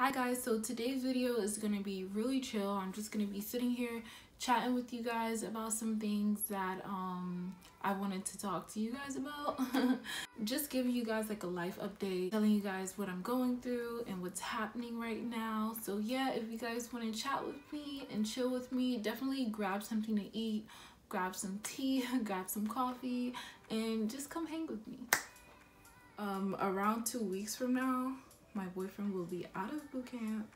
Hi guys, so today's video is going to be really chill. I'm just going to be sitting here chatting with you guys about some things that I wanted to talk to you guys about. Just giving you guys like a life update, telling you guys what I'm going through and what's happening right now. So yeah, if you guys want to chat with me and chill with me, definitely grab something to eat, grab some tea, grab some coffee, and just come hang with me. Around 2 weeks from now, my boyfriend will be out of boot camp,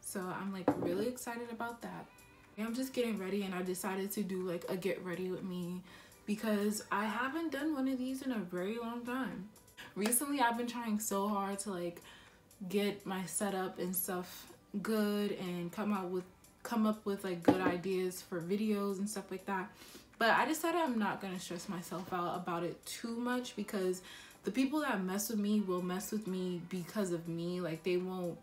so I'm like really excited about that. I'm just getting ready, and I decided to do like a get ready with me because I haven't done one of these in a very long time. Recently I've been trying so hard to like get my setup and stuff good and come up with like good ideas for videos and stuff like that, but I decided I'm not gonna stress myself out about it too much because the people that mess with me will mess with me because of me. Like they won't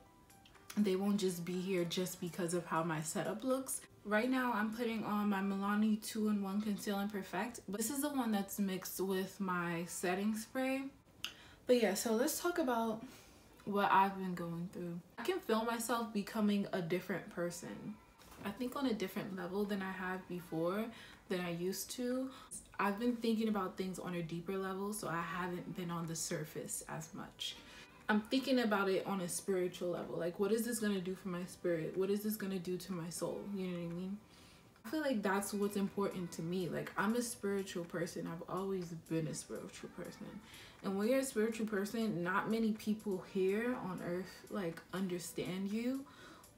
just be here just because of how my setup looks. Right now I'm putting on my Milano 2-in-1 Conceal and Perfect, but this is the one that's mixed with my setting spray. But yeah, so let's talk about what I've been going through. I can feel myself becoming a different person. I think on a different level than I have before, than I used to. I've been thinking about things on a deeper level, so I haven't been on the surface as much. I'm thinking about it on a spiritual level. Like, what is this going to do for my spirit? What is this going to do to my soul? You know what I mean? I feel like that's what's important to me. Like, I'm a spiritual person. I've always been a spiritual person. And when you're a spiritual person, not many people here on earth, like, understand you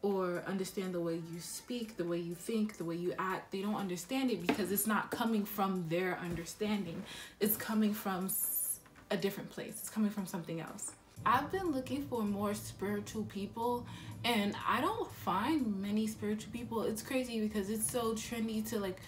or understand the way you speak, the way you think, the way you act. They don't understand it because it's not coming from their understanding. It's coming from a different place. It's coming from something else. I've been looking for more spiritual people, and I don't find many spiritual people. It's crazy because it's so trendy to like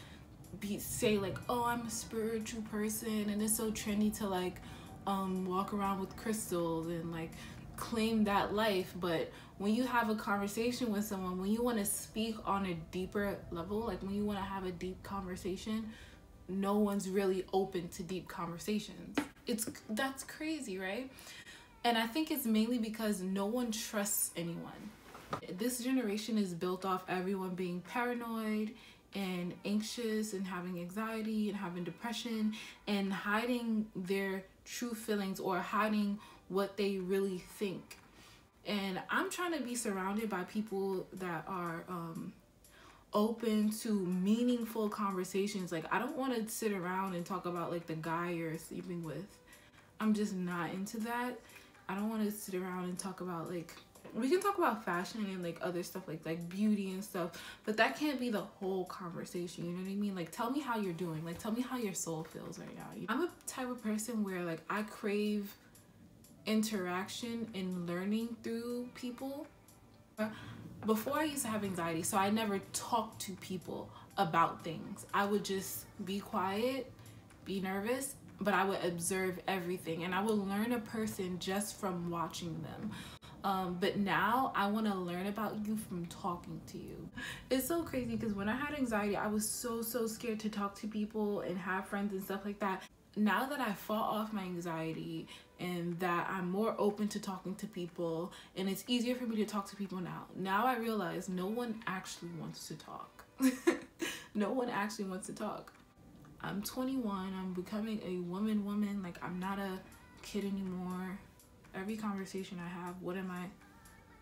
say like, oh, I'm a spiritual person, and it's so trendy to like walk around with crystals and like claim that life. But when you have a conversation with someone, when you want to speak on a deeper level, like when you want to have a deep conversation, no one's really open to deep conversations. That's crazy, right? And I think it's mainly because no one trusts anyone. This generation is built off everyone being paranoid and anxious and having anxiety and having depression and hiding their true feelings or hiding what they really think. And I'm trying to be surrounded by people that are open to meaningful conversations. Like, I don't want to sit around and talk about like the guy you're sleeping with. I'm just not into that. I don't want to sit around and talk about like, we can talk about fashion and like other stuff like beauty and stuff, but that can't be the whole conversation. You know what I mean? Like, tell me how you're doing. Like, tell me how your soul feels right now. I'm a type of person where like I crave interaction and learning through people. Before I used to have anxiety, so I never talked to people about things. I would just be quiet, be nervous, but I would observe everything, and I would learn a person just from watching them. But now I want to learn about you from talking to you. It's so crazy because when I had anxiety, I was so scared to talk to people and have friends and stuff like that. Now that I fought off my anxiety and that I'm more open to talking to people, and it's easier for me to talk to people now I realize no one actually wants to talk. No one actually wants to talk. I'm 21, I'm becoming a woman. Like, I'm not a kid anymore. Every conversation I have, what am I,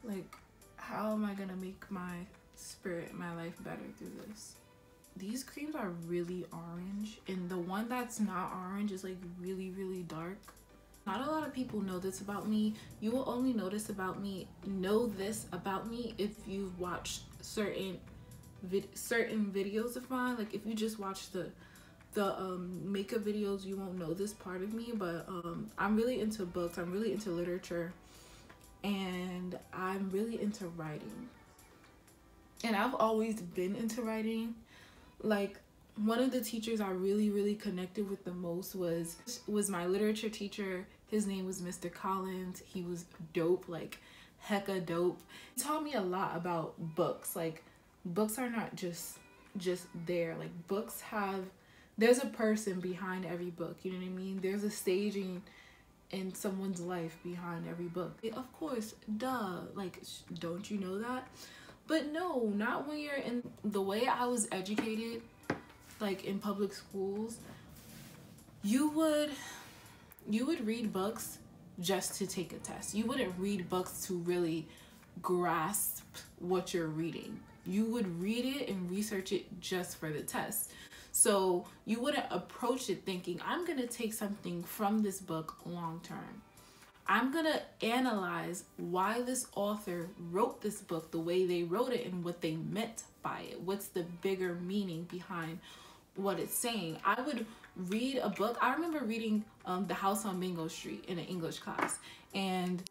like, how am I gonna make my spirit, my life better through this? These creams are really orange, and the one that's not orange is like really dark. Not a lot of people know this about me. You will only know this about me if you've watched certain videos of mine. Like, if you just watch the makeup videos, you won't know this part of me. But I'm really into books, I'm really into literature, and I'm really into writing. And I've always been into writing. Like, one of the teachers I really connected with the most was my literature teacher. His name was Mr. Collins. He was dope, like hecka dope. He taught me a lot about books. Like, books are not just there. Like, books have, there's a person behind every book, you know what I mean? There's a staging in someone's life behind every book. Of course, duh, like, don't you know that? But no, not when you're in the way I was educated, like in public schools. You would read books just to take a test. You wouldn't read books to really grasp what you're reading. You would read it and research it just for the test. So you wouldn't approach it thinking, I'm gonna take something from this book long term. I'm gonna analyze why this author wrote this book the way they wrote it and what they meant by it. What's the bigger meaning behind what it's saying? I would read a book. I remember reading The House on Mingo Street in an English class, and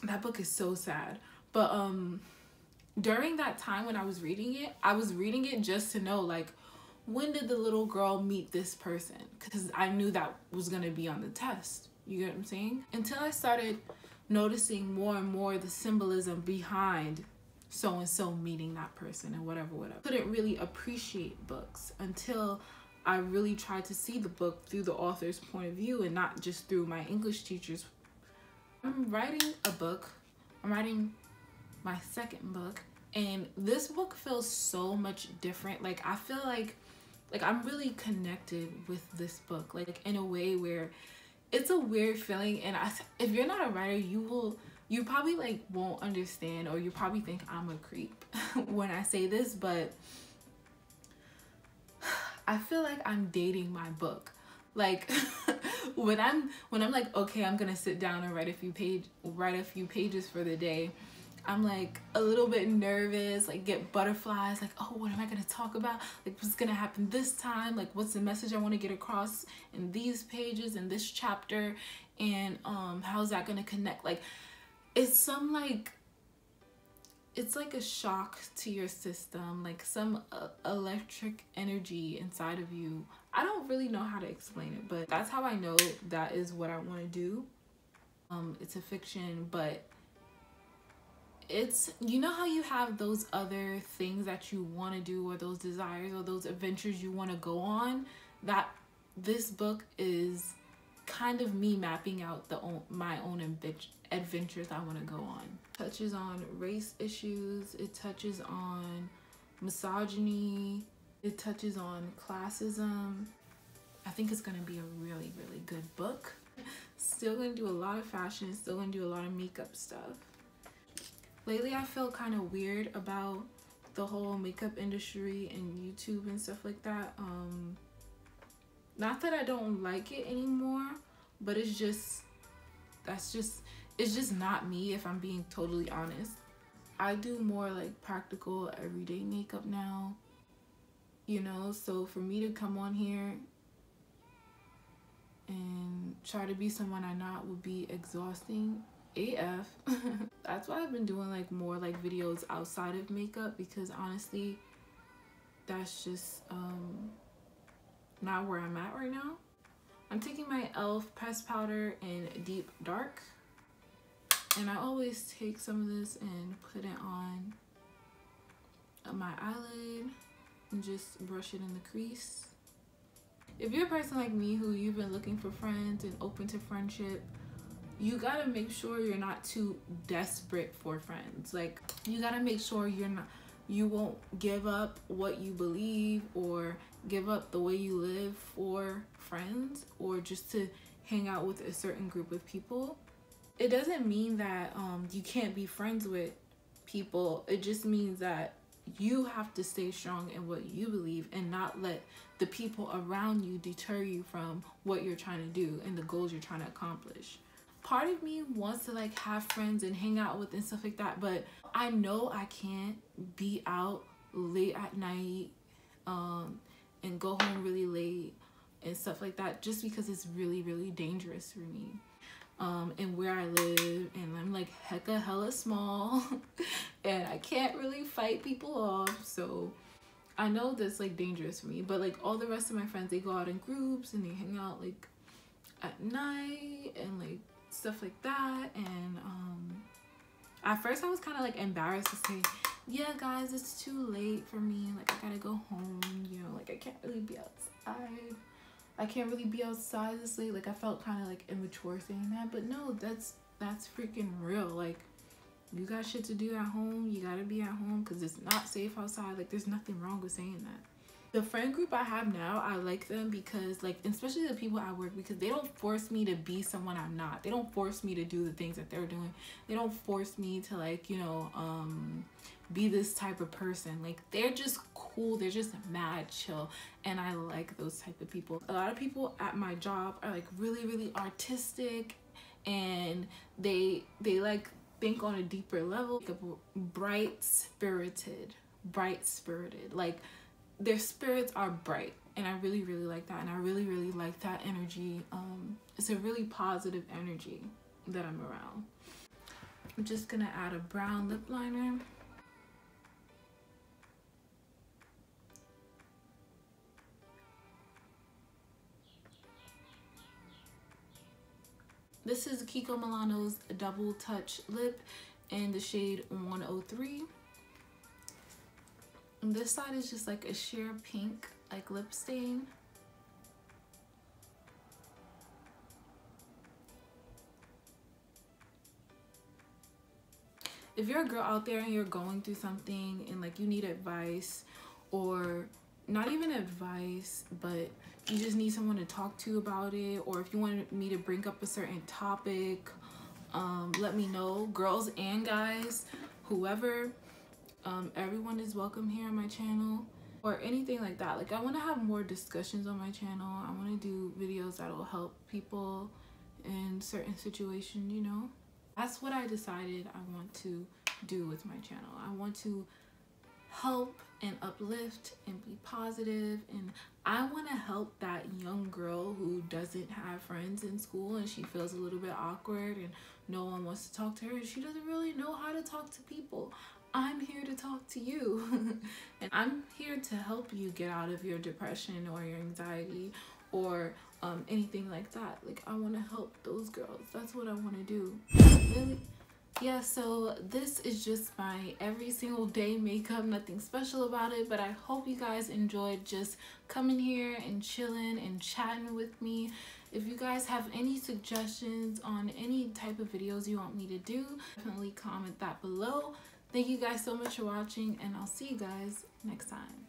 that book is so sad. But during that time when I was reading it just to know, like, when did the little girl meet this person? Because I knew that was going to be on the test. You get what I'm saying? Until I started noticing more and more the symbolism behind so-and-so meeting that person and whatever. Couldn't really appreciate books until I really tried to see the book through the author's point of view and not just through my English teacher's. I'm writing a book. I'm writing my second book, and this book feels so much different. Like, I feel like I'm really connected with this book, like in a way where it's a weird feeling. And if you're not a writer, you probably like won't understand, or you probably think I'm a creep when I say this, but I feel like I'm dating my book. Like when I'm like, okay, I'm gonna sit down and write a few pages for the day, I'm like a little bit nervous, like get butterflies, like, oh, what am I gonna talk about? Like, what's gonna happen this time? Like, what's the message I want to get across in these pages, in this chapter? And how's that gonna connect? Like, it's like a shock to your system, like some electric energy inside of you. I don't really know how to explain it, but that's how I know that is what I want to do. It's a fiction, but it's, you know how you have those other things that you want to do, or those desires or those adventures you want to go on? That this book is kind of me mapping out my own adventures I want to go on. It touches on race issues, it touches on misogyny, it touches on classism. I think it's going to be a really, really good book. Still going to do a lot of fashion, still going to do a lot of makeup stuff. Lately I feel kind of weird about the whole makeup industry and YouTube and stuff like that. Not that I don't like it anymore, but it's just not me, if I'm being totally honest. I do more like practical everyday makeup now, you know, so for me to come on here and try to be someone I'm not would be exhausting AF. That's why I've been doing like more like videos outside of makeup, because honestly that's just not where I'm at right now. I'm taking my e.l.f. pressed powder in Deep Dark, and I always take some of this and put it on my eyelid and just brush it in the crease. If you're a person like me who you've been looking for friends and open to friendship, you gotta make sure you're not too desperate for friends. Like, you gotta make sure you won't give up what you believe or give up the way you live for friends, or just to hang out with a certain group of people. It doesn't mean that you can't be friends with people. It just means that you have to stay strong in what you believe and not let the people around you deter you from what you're trying to do and the goals you're trying to accomplish. Part of me wants to like have friends and hang out with and stuff like that, but I know I can't be out late at night and go home really late and stuff like that, just because it's really, really dangerous for me. And where I live, and I'm like hella small and I can't really fight people off, so I know that's like dangerous for me. But like all the rest of my friends, they go out in groups and they hang out like at night and like stuff like that. And at first I was kind of like embarrassed to say, yeah guys, it's too late for me, like I gotta go home, you know, like I can't really be outside. I can't really be outside this late. Like, I felt kind of like immature saying that, but no, that's freaking real. Like, you got shit to do at home, you gotta be at home because it's not safe outside. Like, there's nothing wrong with saying that. The friend group I have now, I like them because, like, especially the people at work, because they don't force me to be someone I'm not. They don't force me to do the things that they're doing. They don't force me to, like, you know, be this type of person. Like, they're just cool. They're just mad chill, and I like those type of people. A lot of people at my job are, like, really, really artistic, and they like think on a deeper level, like, bright spirited. Like, their spirits are bright, and I really, really like that, and I really, really like that energy. It's a really positive energy that I'm around. I'm just gonna add a brown lip liner. This is Kiko Milano's Double Touch Lip in the shade 103. And this side is just like a sheer pink, like, lip stain. If you're a girl out there and you're going through something and, like, you need advice, or not even advice, but you just need someone to talk to about it, or if you want me to bring up a certain topic, let me know. Girls and guys, whoever, everyone is welcome here on my channel, or anything like that. Like, I want to have more discussions on my channel. I want to do videos that will help people in certain situations, you know. That's what I decided I want to do with my channel. I want to help and uplift and be positive, and I want to help that young girl who doesn't have friends in school and she feels a little bit awkward and no one wants to talk to her and she doesn't really know how to talk to people. I'm here to talk to you. And I'm here to help you get out of your depression or your anxiety or anything like that. Like, I want to help those girls. That's what I want to do. Really? Yeah, so this is just my every single day makeup, nothing special about it, but I hope you guys enjoyed just coming here and chilling and chatting with me. If you guys have any suggestions on any type of videos you want me to do, definitely comment that below. Thank you guys so much for watching, and I'll see you guys next time.